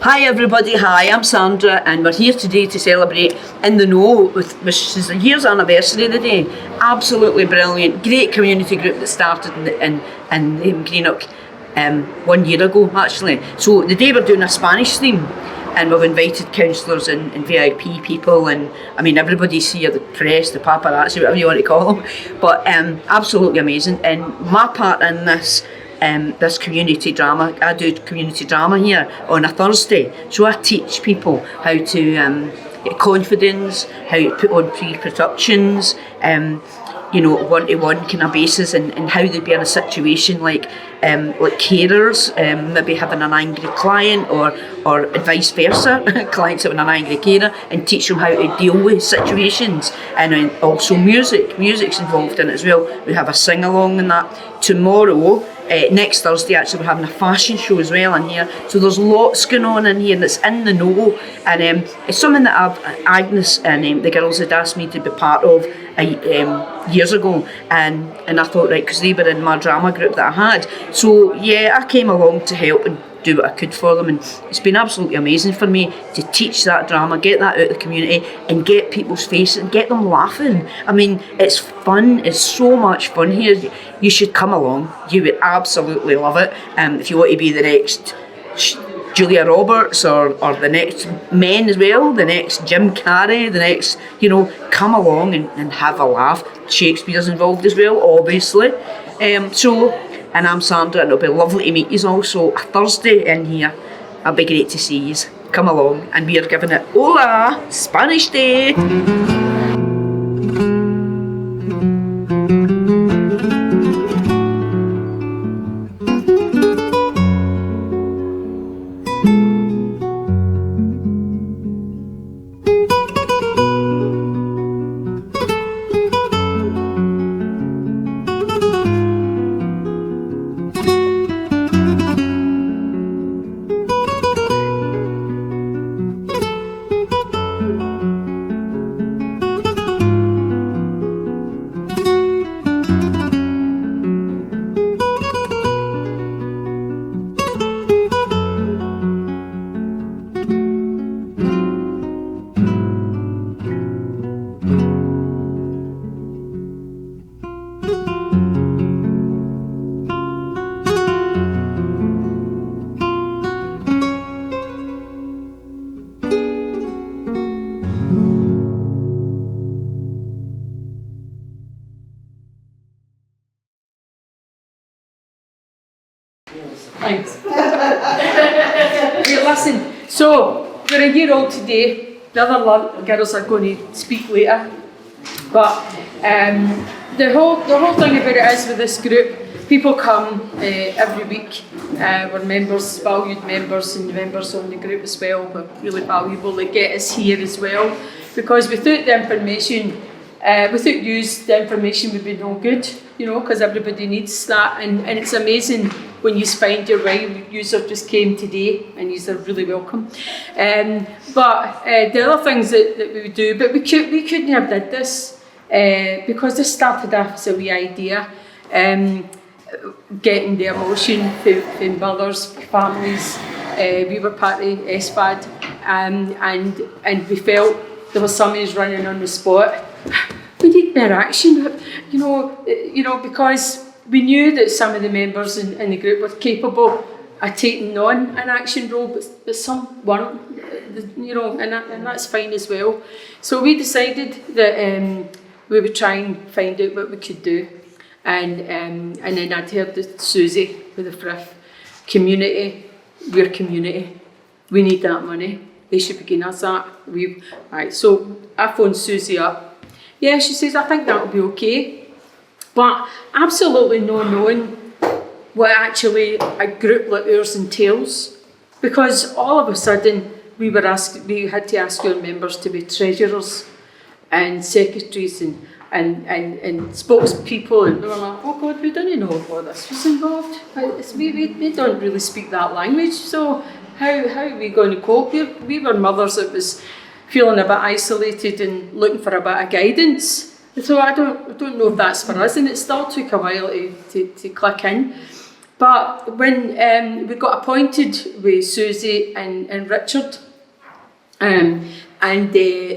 Hi everybody, hi, I'm Sandra and we're here today to celebrate In the Know, which is a year's anniversary today. Absolutely brilliant, great community group that started in Greenock 1 year ago actually. So today we're doing a Spanish theme and we've invited counsellors and VIP people and I mean everybody's here, the press, the paparazzi, whatever you want to call them. But absolutely amazing. And my part in this community drama, I do community drama here on a Thursday, so I teach people how to get confidence, how to put on pre-productions, one-to-one kind of basis, and how they'd be in a situation like carers, maybe having an angry client or vice versa, clients having an angry carer, and teach them how to deal with situations. And then also music's involved in it as well. We have a sing-along in that. Tomorrow, next Thursday actually, we're having a fashion show as well in here, so there's lots going on in here and it's in the know, and it's something that Agnes and the girls had asked me to be part of years ago, and I thought, right, because they were in my drama group that I had, so yeah, I came along to help and do what I could for them, and it's been absolutely amazing for me to teach that drama, get that out of the community and get people's faces and get them laughing. I mean, it's fun, it's so much fun here. You should come along, you would absolutely love it. If you want to be the next Julia Roberts or the next Men as well, the next Jim Carrey, the next, come along and have a laugh. Shakespeare's involved as well, obviously. And I'm Sandra, and it'll be lovely to meet you also a Thursday in here. It'll be great to see you. Come along, and we are giving it Hola Spanish Day. Thanks. Right, listen, so we're a year old today. The other girls are going to speak later. But the whole thing about it is with this group, people come every week. We're members, valued members, and members on the group as well. We're really valuable. They get us here as well, because without the information, without use, the information would be no good, because everybody needs that. And it's amazing when you find your way. You just came today, and you are really welcome. But the other things that we would do, but we couldn't have did this because this started off as a wee idea. Getting the emotion from mothers, families. We were part of SFAD, and we felt there was somebody who's running on the spot. We need more action, because we knew that some of the members in the group were capable of taking on an action role, but some weren't, and that's fine as well. So we decided that we would try and find out what we could do. And then I'd heard that Susie with the Frith community, we're community, we need that money, they should be giving us that. Right, so I phoned Susie up. Yeah, she says, I think that'll be okay. But absolutely no knowing what actually a group like ours entails, because all of a sudden we had to ask our members to be treasurers and secretaries and spokespeople, and we were like, oh God, we didn't know what this was involved. We don't really speak that language, so how are we going to cope? We were mothers that was feeling a bit isolated and looking for a bit of guidance. So I don't know if that's for us, and it still took a while to click in. But when we got appointed with Susie and Richard,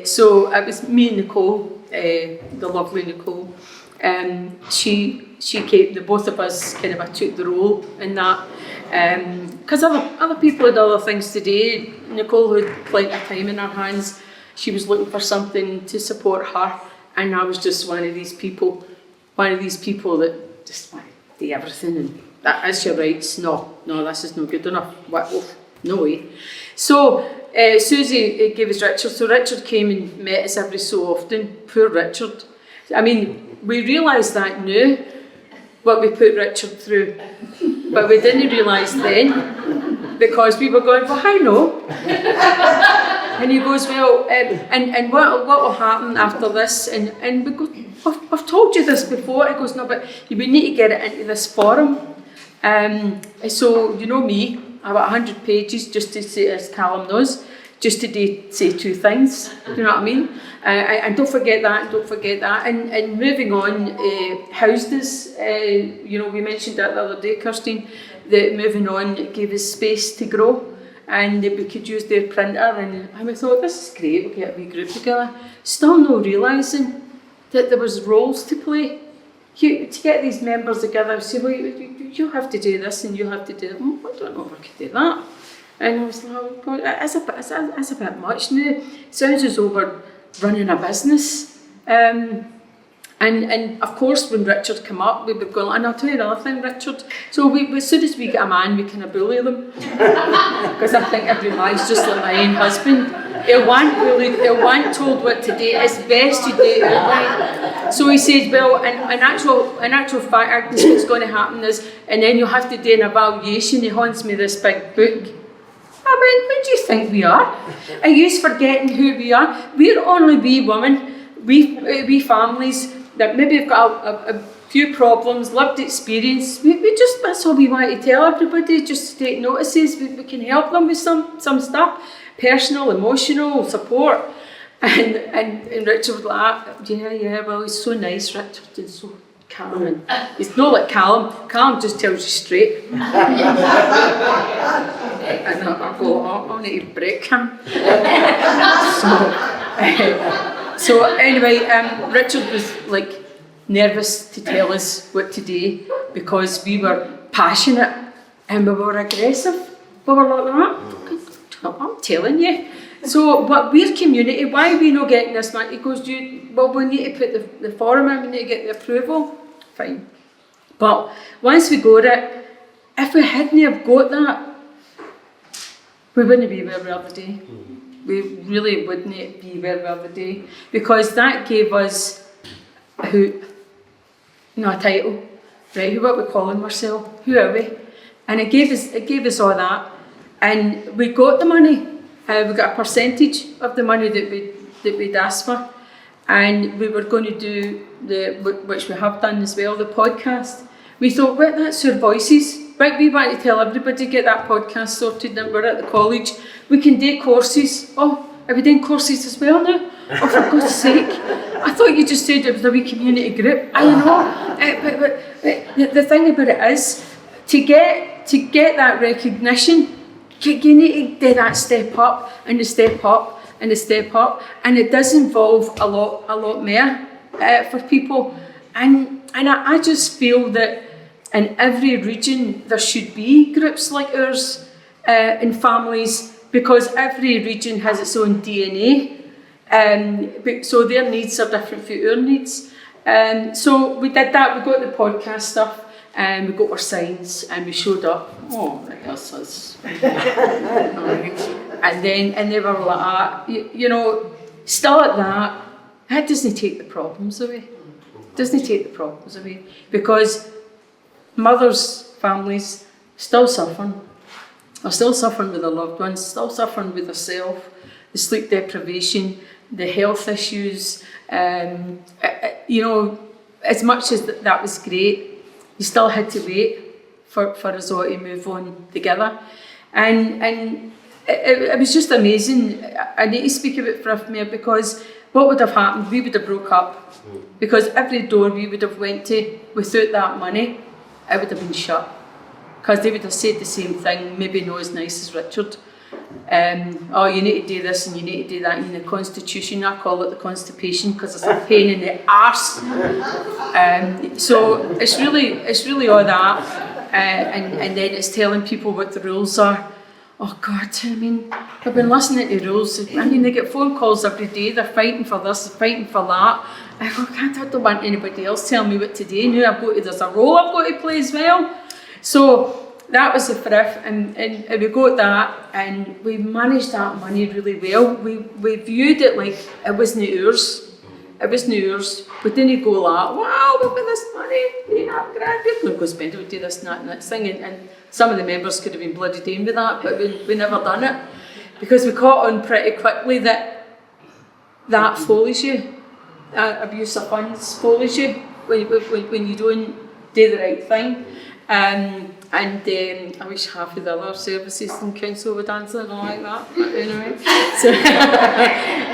so it was me and Nicole, the lovely Nicole. She came. The both of us kind of took the role in that. Because other people had other things to do. Nicole had plenty of time in her hands. She was looking for something to support her, and I was just one of these people that just want to do everything, and that is your rights. No, this is no good enough. What? Oh, no way. So Susie gave us Richard. So Richard came and met us every so often. Poor Richard. I mean, we realise that now, what we put Richard through. But we didn't realise then, because we were going, well, I know. And he goes, well, and what will happen after this? And we go, I've told you this before. He goes, no, but we need to get it into this forum. So, you know me, I've got 100 pages just to say, as Callum knows, just to say two things. Do you know what I mean? And don't forget that, And moving on, houses, we mentioned that the other day, Kirstine, that moving on gave us space to grow, and that we could use their printer, and we thought, this is great, we'll get a wee group together. Still no realising that there was roles to play. To get these members together, say, well, you have to do this and you have to do that. I don't know if I could do that. And I was like, oh God, it's a bit much now. It sounds as though we're running a business. And of course, when Richard came up, we were going, and I'll tell you another thing, Richard. So as soon as we get a man, we kind of bully them. Because I think every man's just like my own husband. He'll want bullied, he'll want told what to do. It's best you do it outright. So he says, well, in actual fact, Agnes, what's going to happen is, and then you'll have to do an evaluation. He hands me this big book. When do you think we are? Are you forgetting who we are? We're only wee women, wee families that maybe have got a few problems, lived experience. We just, that's all we want to tell everybody, just to take notices. We can help them with some stuff, personal, emotional support. And Richard was like, yeah, well, he's so nice, Richard, and so calm. And he's not like Callum. Callum just tells you straight. And I go, I need to break him. So anyway, Richard was like nervous to tell us what to do, because we were passionate and we were aggressive. We were like that. I'm telling you. So, but we're community, why are we not getting this man? He goes, well, we need to put the forum in, we need to get the approval. Fine. But once we got it, if we hadn't have got that, we wouldn't be where we are today. We really wouldn't be where we are today, because that gave us a title, right? What we calling ourselves? Who are we? And it gave us all that, and we got the money. We got a percentage of the money that we'd asked for, and we were going to do which we have done as well, the podcast. We thought, well, that's our voices. Right, we want to tell everybody, get that podcast sorted, and we're at the college. We can do courses. Oh, are we doing courses as well now? Oh, for God's sake. I thought you just said it was a wee community group. I know. But the thing about it is, to get that recognition, you need to do that step up, and the step up, and the step up. And it does involve a lot more for people. And I just feel that in every region there should be groups like ours in families, because every region has its own DNA, so their needs are different from our needs. So we did that, we got the podcast stuff, and we got our signs, and we showed up. Oh, that's us. And they were like, still at that doesn't take the problems away. Because mothers, families, still suffering. Are still suffering with their loved ones, still suffering with themselves, the sleep deprivation, the health issues. As much as that was great, you still had to wait for us all to move on together. And it was just amazing. I need to speak about it for a minute, because what would have happened? We would have broke up, because every door we would have went to without that money, it would have been shut. because they would have said the same thing, maybe not as nice as Richard. Oh, you need to do this and you need to do that in the constitution. I call it the constipation because it's a pain in the arse. So it's really all that, and then it's telling people what the rules are. Oh God, I mean, I've been listening to rules. I mean, they get phone calls every day. They're fighting for this, they're fighting for that. I go, I don't want anybody else telling me what to do. Now there's a role I've got to play as well. So that was the friff, and we got that, and we managed that money really well. We viewed it like it wasn't ours. It wasn't ours. We didn't go like, wow, we've got this money, £3.5 grand. We'll go spend it, we'll do this and that and next thing. And some of the members could have been bloody doing with that, but we never done it. Because we caught on pretty quickly that follows you. Abuse of funds follows you when you don't do the right thing. And I wish half of the other services in council would answer like that, but anyway.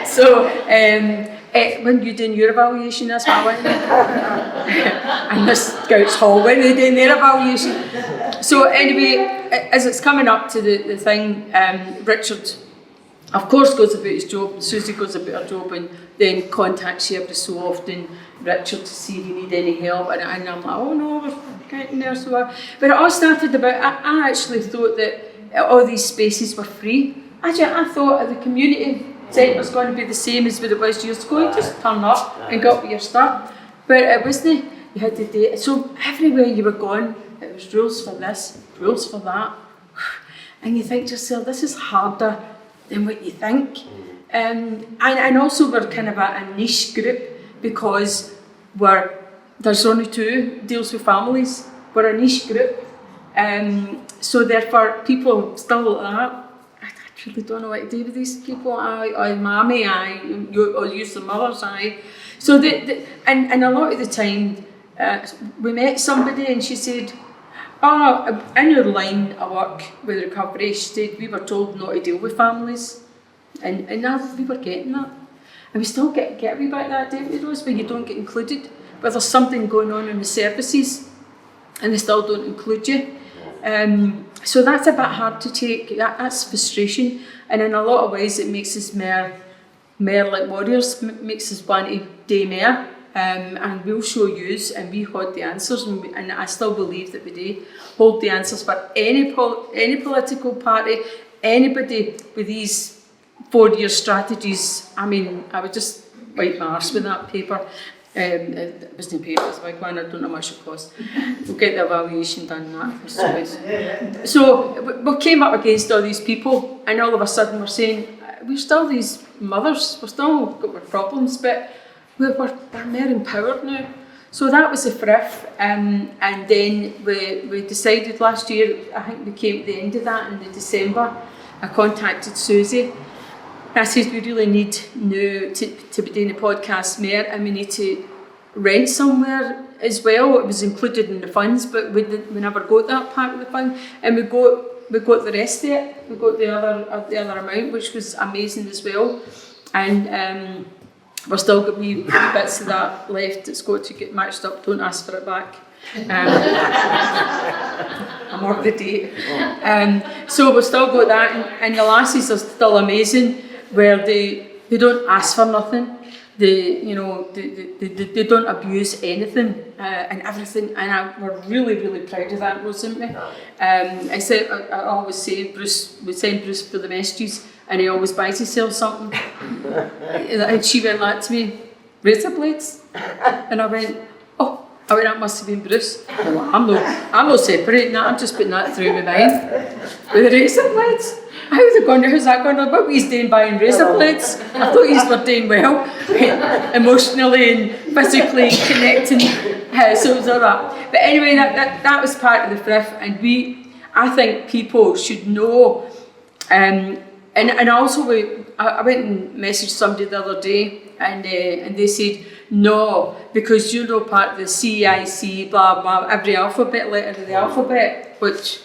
So when you're doing your evaluation, that's what I want. And the Scouts Hall, when they're doing their evaluation. So anyway, as it's coming up to the thing, Richard, of course, goes about his job, Susie goes about her job, and then contacts you every so often, Richard, to see if you need any help, and I'm like, oh no, we're getting there, so but it all started about, I actually thought that all these spaces were free. I thought the community centre was going to be the same as what it was years ago. You just turn up and got your stuff, but it wasn't. You had to do it. So everywhere you were going, it was rules for this, rules for that, and you think to yourself, this is harder than what you think. And also we're kind of a niche group because there's only two deals with families. We're a niche group. So therefore people still like that. I really don't know what to do with these people. Mammy, I'll use the mothers, So and a lot of the time we met somebody and she said, oh, in your line of work with recovery, she said, we were told not to deal with families. And we were getting that. And we still get a wee bit of that, don't we, Rose, where you don't get included. But there's something going on in the services and they still don't include you. So that's a bit hard to take. That's frustration. And in a lot of ways it makes us more like warriors, makes us want to do more. And we'll show yous and we hold the answers, and I still believe that we do hold the answers for any political party, anybody with these 4-year strategies. I mean, I would just wipe my arse with that paper. It wasn't paper, it's a big one, I don't know how much it cost. We'll get the evaluation done that. So we came up against all these people, and all of a sudden we're saying, we're still these mothers, we're still got our problems, but we're more empowered now. So that was the friff, and then we decided last year, I think we came at the end of that in December, I contacted Susie. I said we really need now to be doing the podcast more, and we need to rent somewhere as well. It was included in the funds, but we never got that part of the fund, and we got the rest of it. We got the other amount, which was amazing as well, and we're still got wee bits of that left. It's got to get matched up. Don't ask for it back. I'm up to date. So we've still got that, and the lassies are still amazing, where they don't ask for nothing. They don't abuse anything and everything, and we're really, really proud of that, wasn't we? I always say we send Bruce for the messages, and he always buys himself something. And she went like to me, razor blades, and I went, oh. That must have been Bruce. I'm not separating that, I'm just putting that through my mind. With the razor blades? How's that going on? What were you doing buying razor blades? I thought you were doing well, emotionally and physically connecting. So it was all that. But anyway, that was part of the friff, and I think people should know. And also, I went and messaged somebody the other day, and they said, no, because you're not part of the CIC, blah, blah, every alphabet letter of the alphabet, which,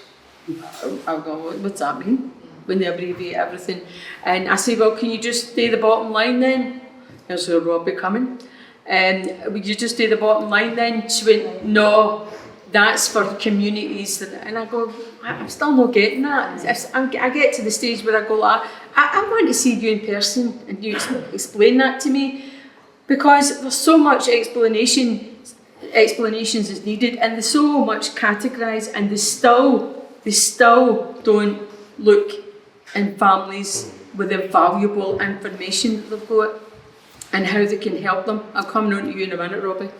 I'll go, what's that mean? When they abbreviate everything. And I said, well, can you just do the bottom line then? There's Robbie coming. And would you just do the bottom line then? She went, no, that's for communities, and I go, I'm still not getting that. I get to the stage where I go, I want to see you in person and you explain that to me, because there's so much explanations is needed, and there's so much categorised, and they still don't look in families with the valuable information they've got and how they can help them. I'm coming on to you in a minute, Robbie.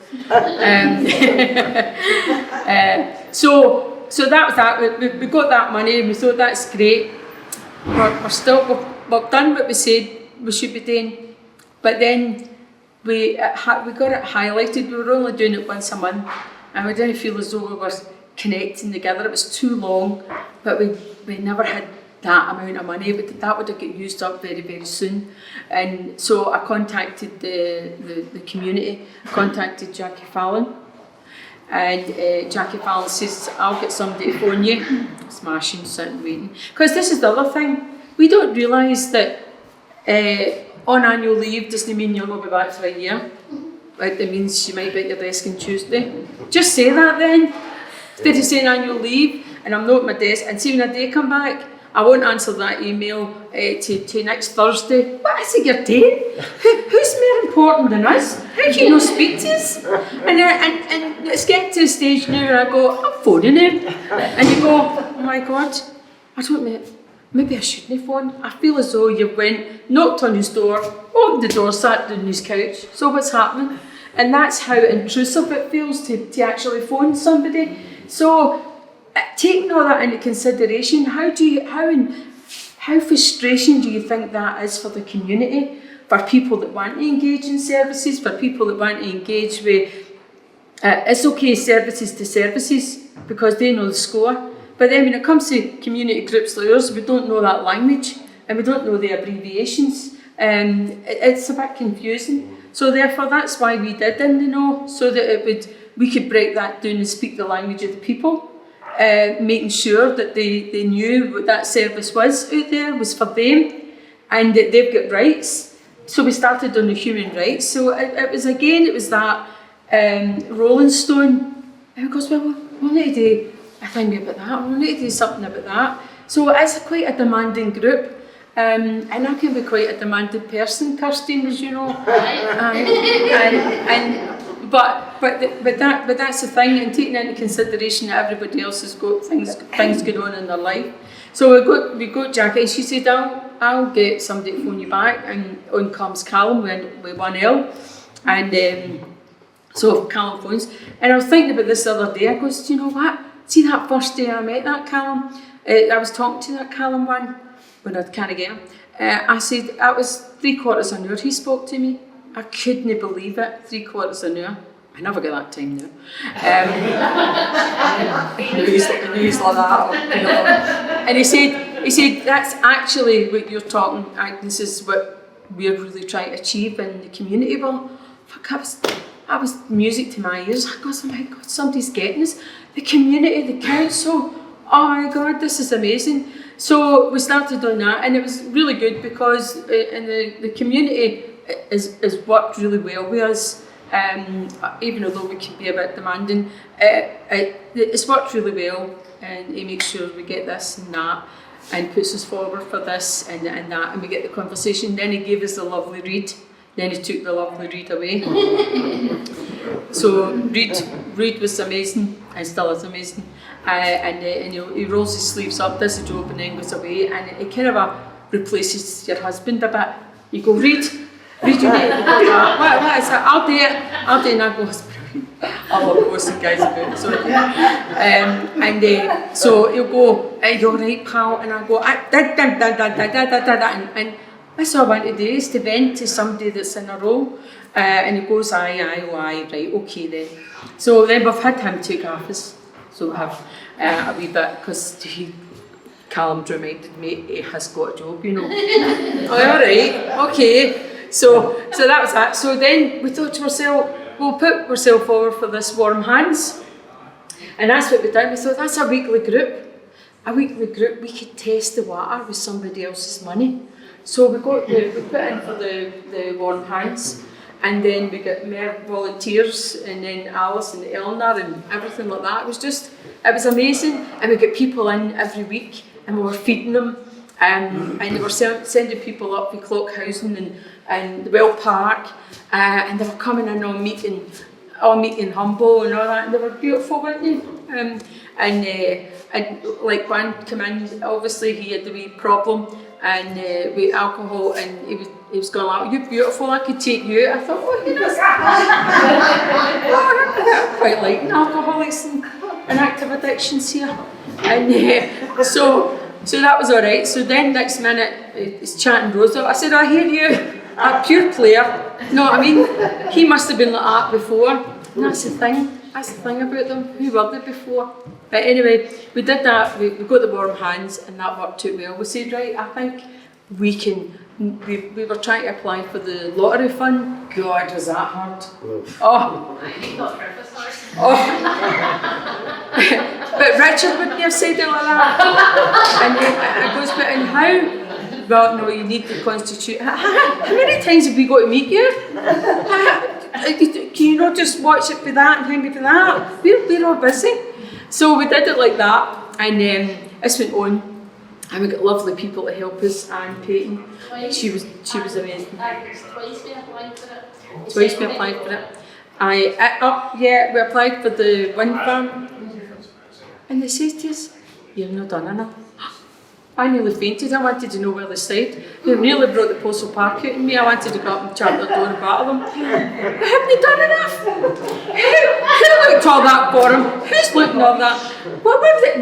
So that was that. We got that money and we thought that's great. We've done what we said we should be doing, but then we got it highlighted. We were only doing it once a month, and we didn't feel as though we were connecting together. It was too long, but we never had that amount of money, but that would have got used up very, very soon. And so I contacted the community, contacted Jackie Fallon, and Jackie Fallon says, I'll get somebody to phone you. Smashing, sitting, waiting. Because this is the other thing, we don't realise that on annual leave doesn't mean you'll not be back for a year. Like, it means you might be at your desk on Tuesday. Just say that then. Instead of saying annual leave, and I'm not at my desk, and see when a day come back, I won't answer that email to next Thursday. What is it you're doing? Who's more important than us? How can you not speak to us? And it's getting to the stage now where I go, I'm phoning him. And you go, oh my God, I don't know, maybe I shouldn't have phoned. I feel as though you went, knocked on his door, opened the door, sat down on his couch. So what's happening? And that's how intrusive it feels to actually phone somebody. So, taking all that into consideration, how frustration do you think that is for the community, for people that want to engage in services, for people that want to engage with, it's okay services to services because they know the score, but then when it comes to community groups like ours, we don't know that language and we don't know the abbreviations, it's a bit confusing. So therefore that's why we did in the Know, so that we could break that down and speak the language of the people. Making sure that they knew what that service was out there, was for them, and that they've got rights. So we started on the human rights. So it was that rolling stone. And it goes, well, we'll need to do a thing about that, we'll need to do something about that. So it's quite a demanding group. And I can be quite a demanding person, Kirsten, as you know. But that's the thing, and taking into consideration that everybody else has got things going on in their life. So we got Jackie, and she said, I'll get somebody to phone you back, and on comes Callum with 1L, and so Callum phones, and I was thinking about this the other day. I goes, do you know what? See that first day I met that Callum, I was talking to that Callum one when I can't get him. I said that was 3/4 of an hour he spoke to me. I couldn't believe it, 3/4 of an hour. I never get that time now. He's like that. And he said, that's actually what you're talking, this is what we're really trying to achieve in the community. Well, fuck, that was music to my ears. I goes, oh my God, somebody's getting us. The community, the council, oh my God, this is amazing. So we started on that, and it was really good because the community is worked really well with us. Even although we can be a bit demanding, it's worked really well, and he makes sure we get this and that, and puts us forward for this and that, and we get the conversation. Then he gave us the lovely read, then he took the lovely read away. So Reed was amazing, and still is amazing, and he rolls his sleeves up, does the job, and then goes away, and it kind of replaces your husband a bit. You go, Reed, you need what is that? I'll do it, and I go, I love posting guys about, sorry. So he'll go, you're right, pal, and I go, and that's all I want to do, is to vent to somebody that's in a role, and he goes, aye, right, okay then. So then we've had him take office, so we have a wee bit, because Callum reminded me he has got a job, you know. Oh, all right, okay. So that was that. So then we thought to ourselves, we'll put ourselves forward for this Warm Hands. And that's what we did. We thought, that's a weekly group. We could test the water with somebody else's money. So we put in for the Warm Hands. and then we got more volunteers, and then Alice and Eleanor and everything like that. It was amazing, and we got people in every week, and we were feeding them, and they were sending people up to Clockhousing and the Well Park, and they were coming in all meeting humble and all that, and they were beautiful, weren't they? And like one came in, obviously he had the wee problem and with alcohol, and he was going like, "You're beautiful, I could take you." I thought, "Oh, you know, I quite like alcoholics and active addictions here," and so that was all right. So then next minute it's chatting Rosa. I said, "I hear you, a pure player." No, I mean, he must have been like that before, and that's the thing. That's the thing about them. Who were they before? But anyway, we did that. We got the warm hands, and that worked out well. We said, right, I think we can. We were trying to apply for the lottery fund. God, was that hard? Oh. But Richard wouldn't have said it like that. And he goes, "But and how?" "Well, no, you need the constitution." How many times have we got to meet you? Can you not just watch it for that and hang me for that? We're all busy. So we did it like that, and this went on, and we got lovely people to help us. And Peyton, she was amazing. Twice we applied for it. We applied for the wind farm, and they said to us, "You've not done enough." I nearly fainted. I wanted to know where they stayed. They nearly brought the postal park out in me. I wanted to go up and chat their door and battle them. Haven't they done enough? Who looked all that for them? Who's looking all that?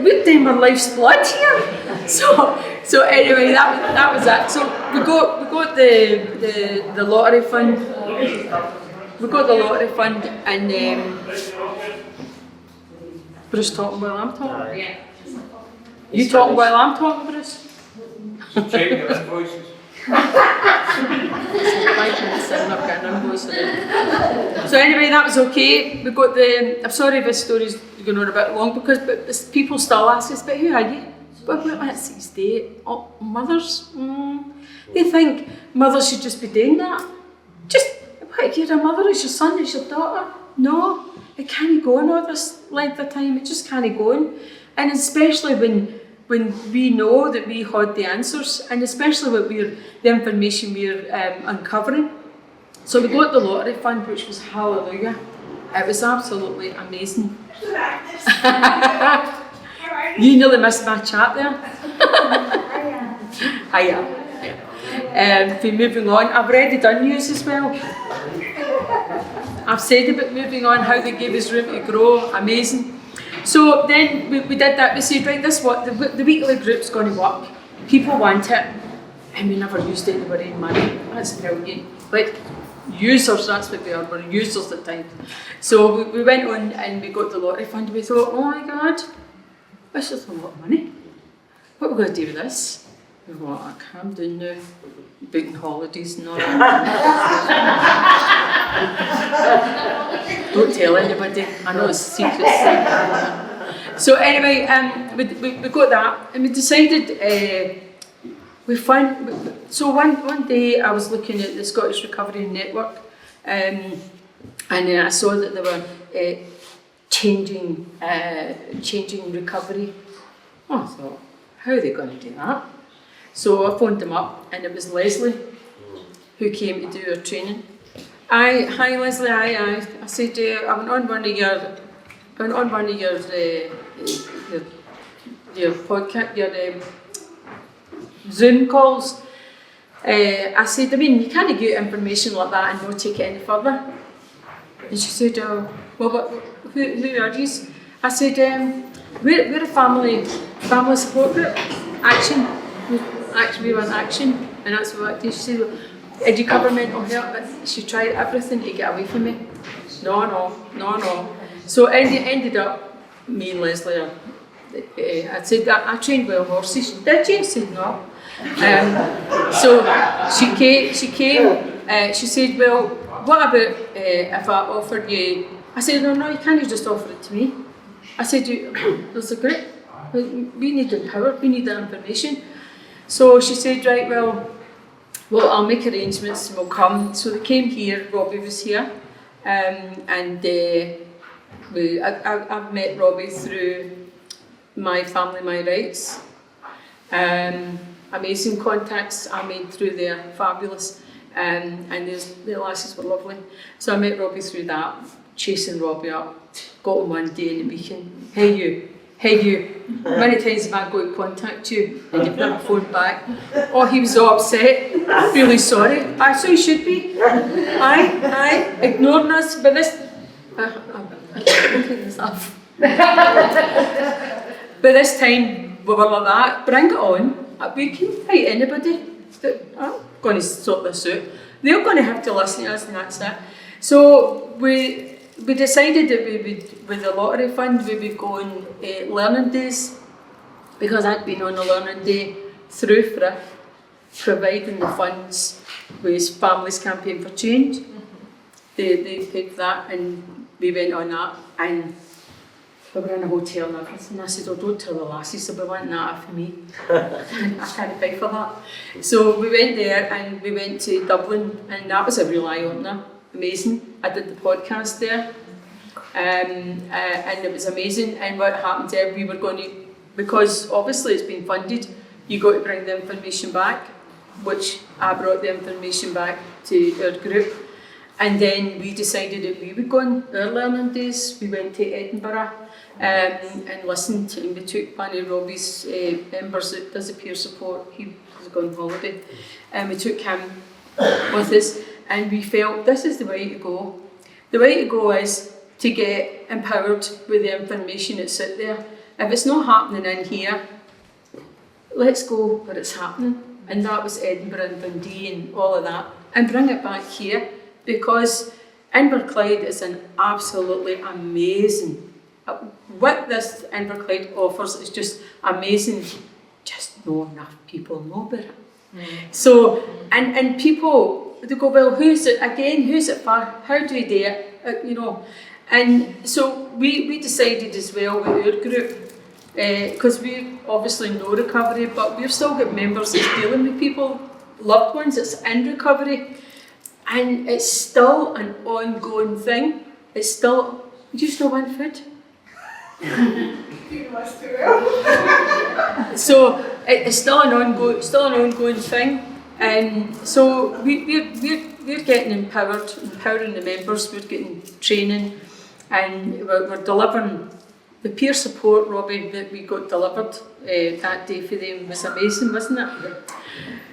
We've done my life's blood here. So anyway, that was it. So we got the lottery fund. We got the lottery fund, and Bruce talking while I'm talking. Yeah. You talking while I'm talking, Bruce? Checking your invoices. 5 minutes in, I've got an invoice in it. So anyway, that was okay. We got I'm sorry if this story's going on a bit long, but people still ask us, "But who are you?" What's his date? Oh, mothers? They think mothers should just be doing that. What, you're a mother, it's your son, it's your daughter. No, it can't go on all this length of time. It just can't go on. And especially when we know that we had the answers, and especially with the information we're uncovering. So we got the lottery fund, which was hallelujah. It was absolutely amazing. You nearly missed my chat there. Hiya. Moving on, I've already done news as well. I've said about moving on, how they gave us room to grow, amazing. So then we did that. We said, right, this what the weekly group's going to work. People want it, and we never used anybody in money. That's brilliant. Like users, that's what we are. We're users at times. So we went on and we got the lottery fund. We thought, oh my God, this is a lot of money. What are we going to do with this? We thought, I calm down now, booking holidays and all that. Don't tell anybody. I know it's secret. So anyway, we got that, and we decided so one day I was looking at the Scottish Recovery Network, and I saw that they were changing recovery. Oh, I thought, how are they going to do that? So I phoned them up, and it was Leslie who came to do our training. Hi Leslie, I said, I went on one of your podcast, your Zoom calls. I said, I mean, you can't get information like that and not take it any further. And she said, well, who are you? I said, we're a family support group, Action. We were in Action, and that's what I did. She said, well, did you cover mental health? But she tried everything to get away from me. No. So ended up, me and Leslie, I said that I trained wild horses. Did you? She said no. So she came. She said, well, what about if I offered you? I said, no, you can't just offer it to me. I said, there's a group. We need the power. We need the information. So she said, right, well, Well, I'll make arrangements and we'll come. So they came here, Robbie was here, and I've met Robbie through My Family, My Rights. Amazing contacts I made through there, fabulous. And the lasses were lovely. So I met Robbie through that, chasing Robbie up. Got him one day in the beacon. Hey you. Many times have I got to contact you and you've never phoned back. Oh, he was so upset. Really sorry. So he should be. Aye, ignoring us. But this... I can't take this off. But this time we were like that. Bring it on. We can fight anybody. I'm going to sort this out. They're going to have to listen to us and that's it. So we decided that we would, with the lottery fund, we would go on learning days, because I'd been on a learning day through FRIF, providing the funds with Families Campaign for Change. They picked that and we went on that, and we were in a hotel and everything. I said, oh, don't tell the lassies, they'll be wanting that for me. I can't pay for that. So we went there and we went to Dublin, and that was a real eye-opener. Amazing. I did the podcast there, and it was amazing. And what happened there, we were going to, because obviously it's been funded, you got to bring the information back, which I brought the information back to our group. And then we decided that we would go on our learning days. We went to Edinburgh and listened, and we took one of Robbie's members that does the peer support. He was going on holiday, and we took him with us. And we felt this is the way to go. The way to go is to get empowered with the information that's out there. If it's not happening in here, let's go where it's happening. And that was Edinburgh and Dundee and all of that. And bring it back here, because Inverclyde is an absolutely amazing. What this Inverclyde offers is just amazing. Just not enough people know about it. So, and people, they go, well, who's it for? How do we do it? And so we decided as well with our group, because we obviously know recovery, but we've still got members that's dealing with people, loved ones that's in recovery, and it's still an ongoing thing. It's still, do you still want food? So it's still an ongoing thing. And so we're getting empowering the members, we're getting training, and we're delivering the peer support, Robbie, that we got delivered that day for them was amazing, wasn't it?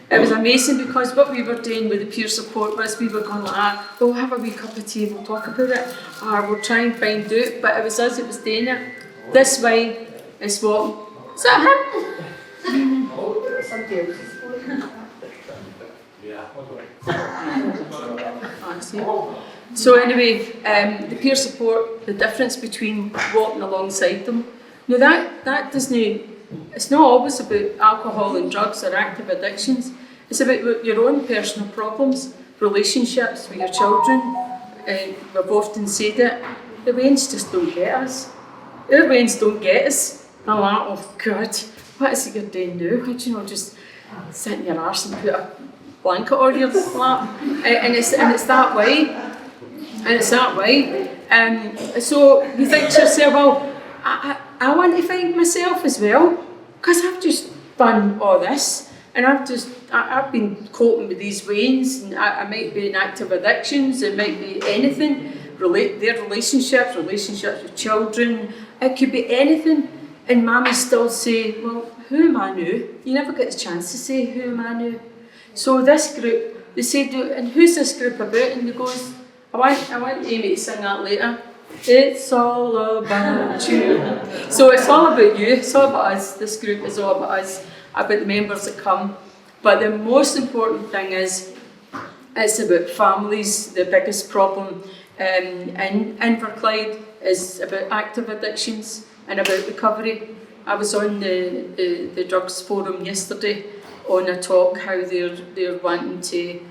It was amazing, because what we were doing with the peer support was we were going like, we'll have a wee cup of tea, we'll talk about it, or we'll try and find out, but it was us that was doing it. This way is what... Is that him? Somebody else. So anyway, the peer support, the difference between walking alongside them. Now that doesn't, it's not always about alcohol and drugs or active addictions. It's about your own personal problems, relationships with your children. We've often said it, the Waynes just don't get us. Our Waynes don't get us. I'm like, oh God, what is it you're doing now? How do you know, just sit in your arse and put a blanket on your lap? And it's that way. So you think to yourself, well, I want to find myself as well, because I've just done all this, and I've been coping with these Waynes, and I might be in active addictions, it might be anything, their relationships with children, it could be anything, and Mammy still say, well, who am I now? You never get the chance to say, who am I now? So this group, they said, and who's this group about? And they goes, I want Amy to sing that later. It's all about you. So it's all about you, it's all about us. This group is all about us, about the members that come. But the most important thing is, it's about families. The biggest problem in Inverclyde is about active addictions and about recovery. I was on the drugs forum yesterday on a talk how they're wanting to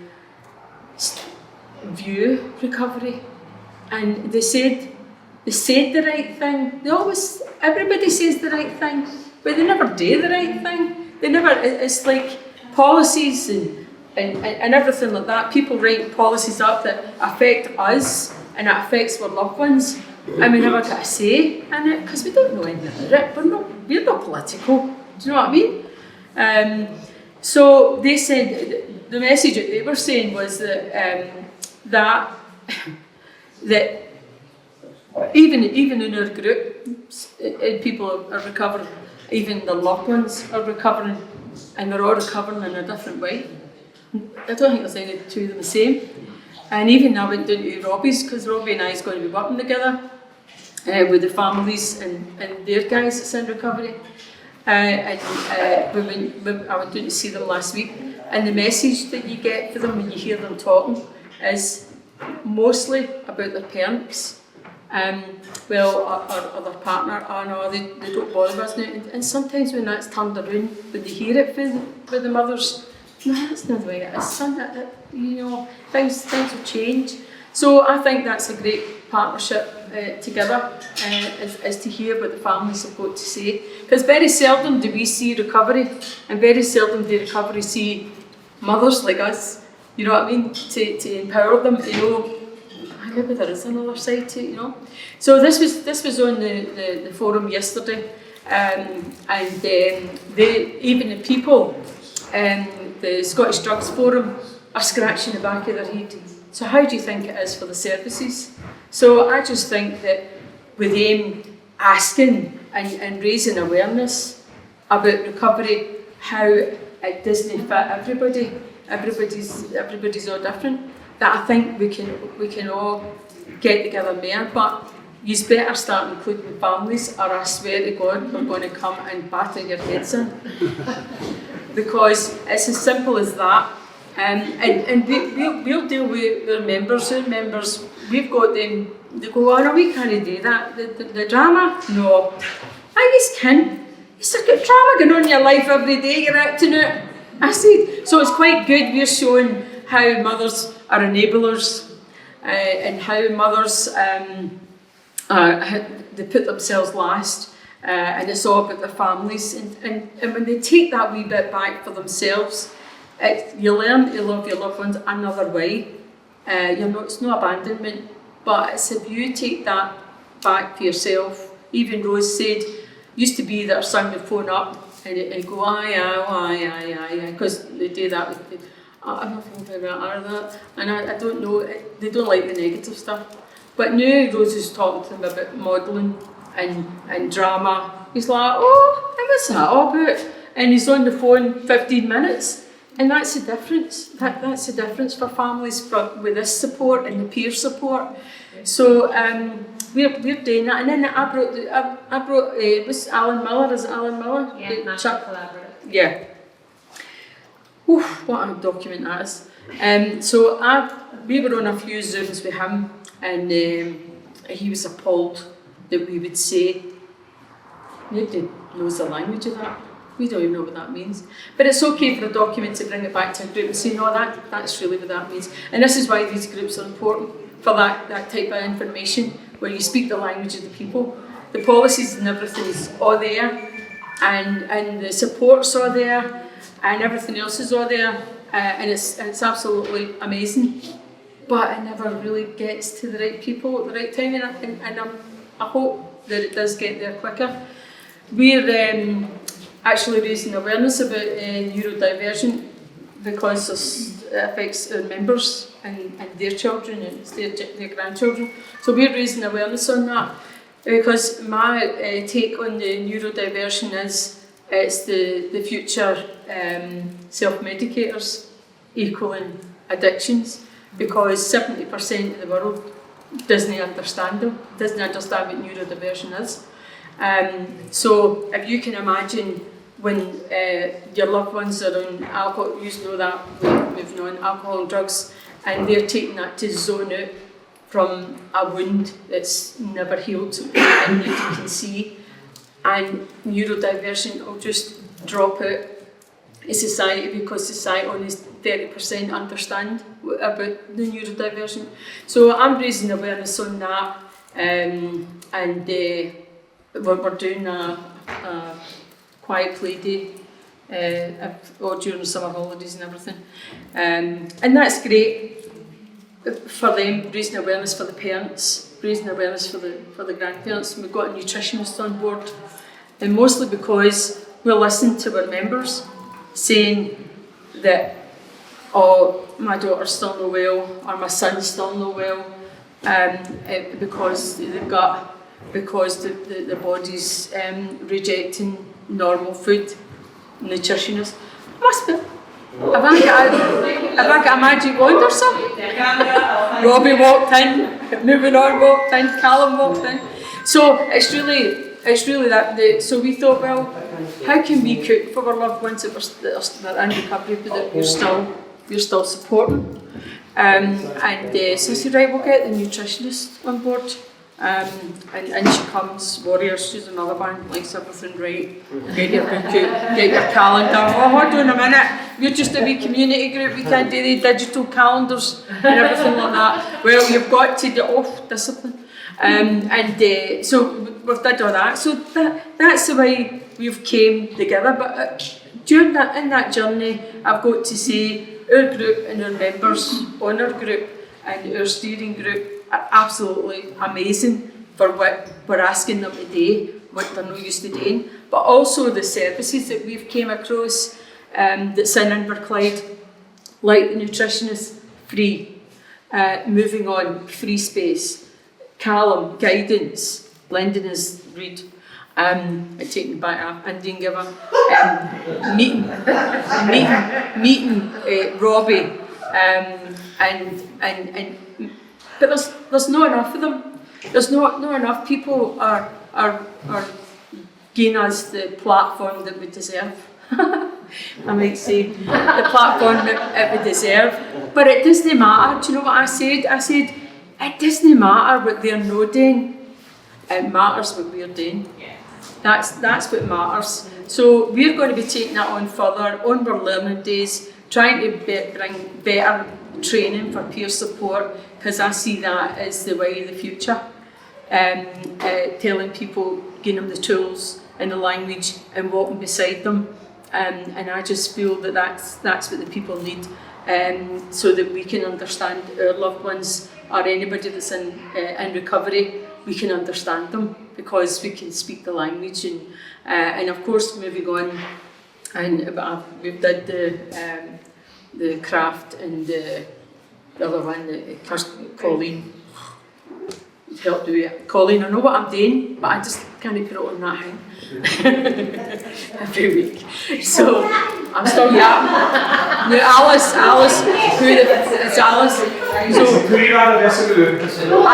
view recovery, and they said the right thing. Everybody says the right thing, but they never do the right thing. They never. It's like policies and and everything like that. People write policies up that affect us and it affects our loved ones, and we never get a say in it because we don't know anything about it. We're not political. Do you know what I mean? So they said the message that they were saying was that that even in our group, people are recovering. Even their loved ones are recovering, and they're all recovering in a different way. I don't think there's any two of them the same. And even I went down to Robbie's because Robbie and I is going to be working together with the families and their guys that's in recovery. I went down to see them last week, and the message that you get for them when you hear them talking is mostly about their parents. Or their partner, oh no, they don't bother us now. And sometimes when that's turned around, when they hear it from the mothers, no, that's not the way it is, son. Things will change. So I think that's a great partnership together, is to hear what the families have got to say. Because very seldom do we see recovery, and very seldom do recovery see mothers like us, you know what I mean, to empower them, maybe there is another side to it, So this was on the forum yesterday, and even the people, the Scottish Drugs Forum, are scratching the back of their head. So how do you think it is for the services? So I just think that with them asking and raising awareness about recovery, how it doesn't fit everybody, everybody's all different, that I think we can all get together more, but you better start including families, or I swear to God we're going to come and batter your heads in. Because it's as simple as that. And we'll deal with our members. Our members, we've got them, they go, oh no, we can't do that. The drama? No. I just can. It's a good drama going on in your life every day, you're acting it. I said, so it's quite good. We're showing how mothers are enablers, and how mothers they put themselves last, and it's all about their families. And when they take that wee bit back for themselves, you learn to love your loved ones another way. It's no abandonment, but it's if you take that back for yourself. Even Rose said, used to be that her son would phone up and go, aye, because they do that with I'm not thinking about that, and I don't know, they don't like the negative stuff. But now Rose is talking to them about modelling and drama. He's like, oh, what's that all about? And he's on the phone 15 minutes. And that's the difference. That's the difference for families with this support and the peer support. So we're doing that. And then I brought was Alan Miller? Is it Alan Miller? Yeah, National Collaborative. Yeah. Oof, what a document that is. So we were on a few Zooms with him, and he was appalled that we would say, nobody knows the language of that. We don't even know what that means. But it's okay for a document to bring it back to a group and say, no, that's really what that means. And this is why these groups are important, for that type of information, where you speak the language of the people. The policies and everything is all there, and the support's all there, and everything else is all there, and it's absolutely amazing. But it never really gets to the right people at the right time, and I hope that it does get there quicker. We're actually raising awareness about neurodivergent, because it affects our members and their children and their grandchildren. So we're raising awareness on that, because my take on the neurodiversion is it's the future self-medicators equaling addictions, because 70% of the world doesn't understand them, doesn't understand what neurodiversion is. So if you can imagine when your loved ones are on alcohol, you know that we're moving on, alcohol and drugs, and they're taking that to zone out from a wound that's never healed and nobody can see, and neurodiversion will just drop out in society, because society only 30% understand about the neurodiversion. So I'm raising awareness on that, and we're doing a quiet play day during summer holidays and everything. And that's great for them, raising awareness for the parents, raising awareness for the grandparents. We've got a nutritionist on board, and mostly because we listen to our members saying that, oh, my daughter's still not well, or my son's still not well, because the body's rejecting normal food. Nutritionist must be. Have I got a magic wand or something? Robbie walked in, moving on walked in, Callum walked in. So it's really that. So we thought, well, how can we cook for our loved ones that are in recovery, but that we're still supporting? So we said, right, we'll get the nutritionist on board. And she comes, Warriors, she's another one, likes everything right. Get your book out, get your calendar. Oh, hold on a minute, we're just a wee community group, we can't do the digital calendars and everything like that. Well, you've got to do discipline. So we've done all that. So that's the way we've came together. But during that journey, I've got to say, our group and our members on our group and our steering group are absolutely amazing for what we're asking them to do, what they're not used to doing, but also the services that we've came across that's in Inverclyde, like the nutritionist, free, moving on, free space, Callum, guidance, Lyndon is read, I take me back, Indian giver, meeting Robbie, but there's not enough of them. There's not enough people are giving us the platform that we deserve. I might say the platform that we deserve. But it doesn't matter. Do you know what I said? I said it doesn't matter what they're not doing. It matters what we're doing. That's what matters. So we're going to be taking that on further on our learning days, trying to bring better training for peer support, because I see that as the way of the future. Telling people, giving them the tools and the language and walking beside them. And I just feel that that's what the people need, so that we can understand our loved ones or anybody that's in recovery. We can understand them because we can speak the language, and of course moving on, and we've did the craft and the other one, Colleen helped do it. Colleen, I know what I'm doing, but I just can't put it on that thing every week. So I'm still yapping. No, Alice, it's Alice. So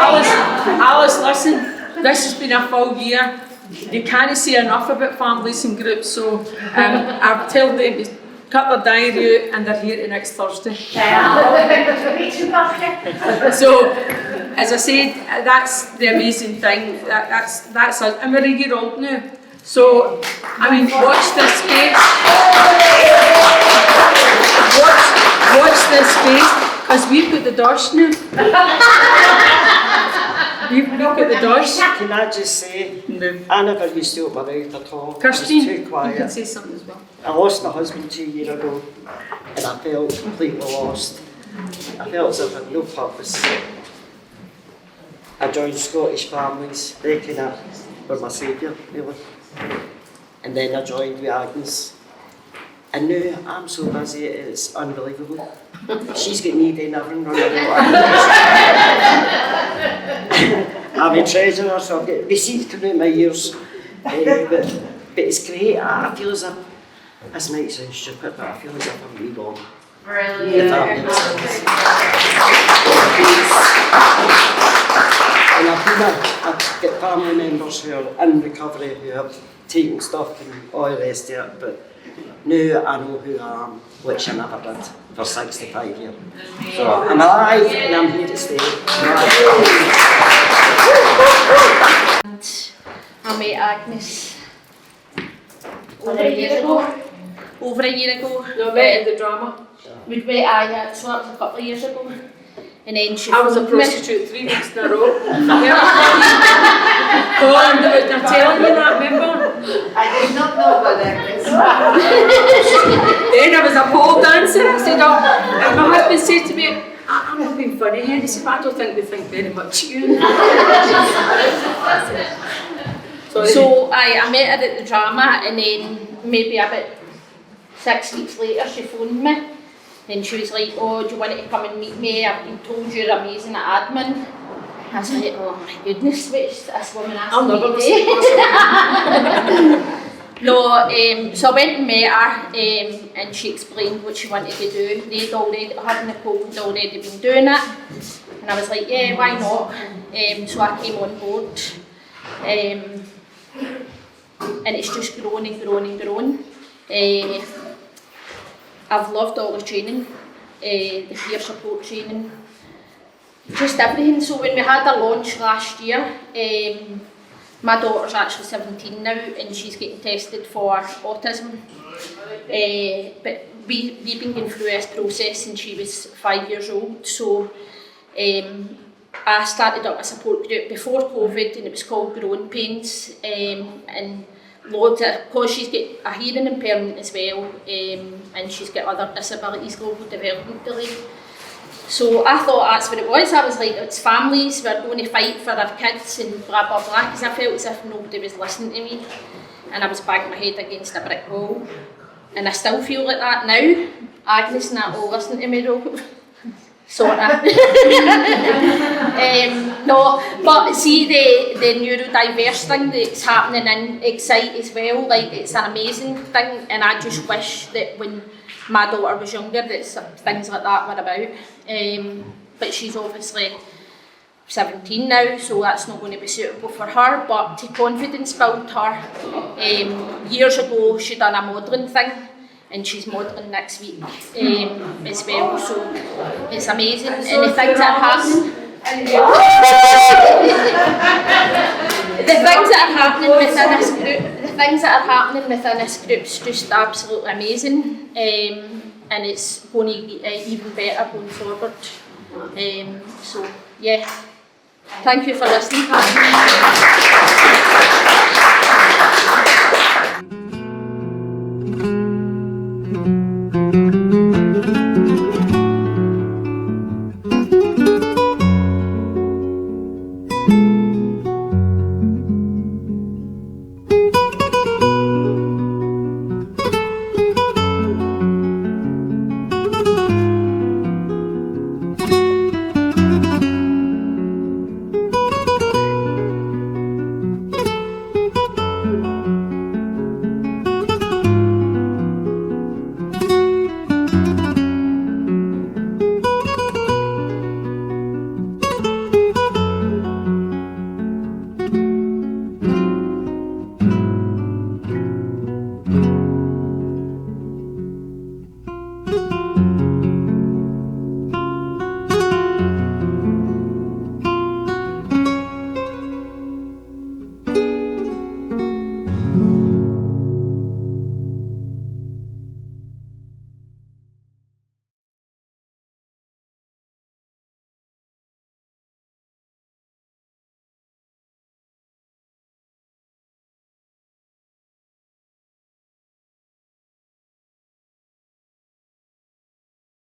Alice, listen, this has been a full year. You can't say enough about families and groups, so I've told them to cut their diary out and they're here next Thursday. So, as I said, that's the amazing thing. That's us, and we're a year old now. So, I mean, watch this space. Watch this space, because we've got the dosh now. We've got the dosh. Can I just say, no. I never used to open my mouth at all. Kirstine, I was too quiet. You can say something as well. I lost my husband 2 years ago, and I felt completely lost. I felt as if I had no purpose. I joined Scottish families, they kind of were my saviour, really. And then I joined with Agnes. And now I'm so busy, it's unbelievable. She's got me doing everything running around. I'm a treasurer, so I've got receipts coming out my ears. But it's great. I feel as if, this might sound stupid, but I feel as if I'm reborn. Brilliant. If that makes sense. And I've got family members who are in recovery, who have taken stuff and all the rest of it, but now I know who I am, which I never did for 65 years. So I'm alive and I'm here to stay. I met Agnes over a year ago. No, I met in the drama. We'd met Aya, so that was a couple of years ago. And then she I was a phoned me. prostitute 3 weeks in a row. Oh, and I'm telling you that, remember? I did not know about that. Then I was a pole dancer. I said, oh, and my husband said to me, I'm not being funny here. He said, I don't think they think very much of you. So I met her at the drama, and then maybe about 6 weeks later she phoned me and she was like, oh, do you want to come and meet me? I've been told you're amazing at admin. I was like, oh my goodness, what's this woman asking me to do? No, so I went and met her and she explained what she wanted to do. They'd already, her and Nicole had already been doing it, and I was like, yeah, why not? So I came on board, and it's just grown and grown and grown. I've loved all the training, the peer support training, just everything. So when we had a launch last year, my daughter's actually 17 now and she's getting tested for autism. But we've been going through this process since she was 5 years old. So I started up a support group before COVID and it was called Growing Pains. And loads of, because she's got a hearing impairment as well, and she's got other disabilities, global development delay. So I thought that's what it was. I was like, it's families, we're going to fight for our kids and blah blah blah, because I felt as if nobody was listening to me and I was banging my head against a brick wall. And I still feel like that now. Agnes and that will listen to me though. Sort of. No, but see the neurodiverse thing that's happening in Excite as well, like it's an amazing thing, and I just wish that when my daughter was younger that things like that were about. But she's obviously 17 now, so that's not going to be suitable for her, but to confidence build her. Years ago she done a modelling thing, and she's modelling next week as well, so it's amazing. And the things that are happening, the things that are happening within this group's just absolutely amazing, and it's going to get even better going forward. So yeah, thank you for listening.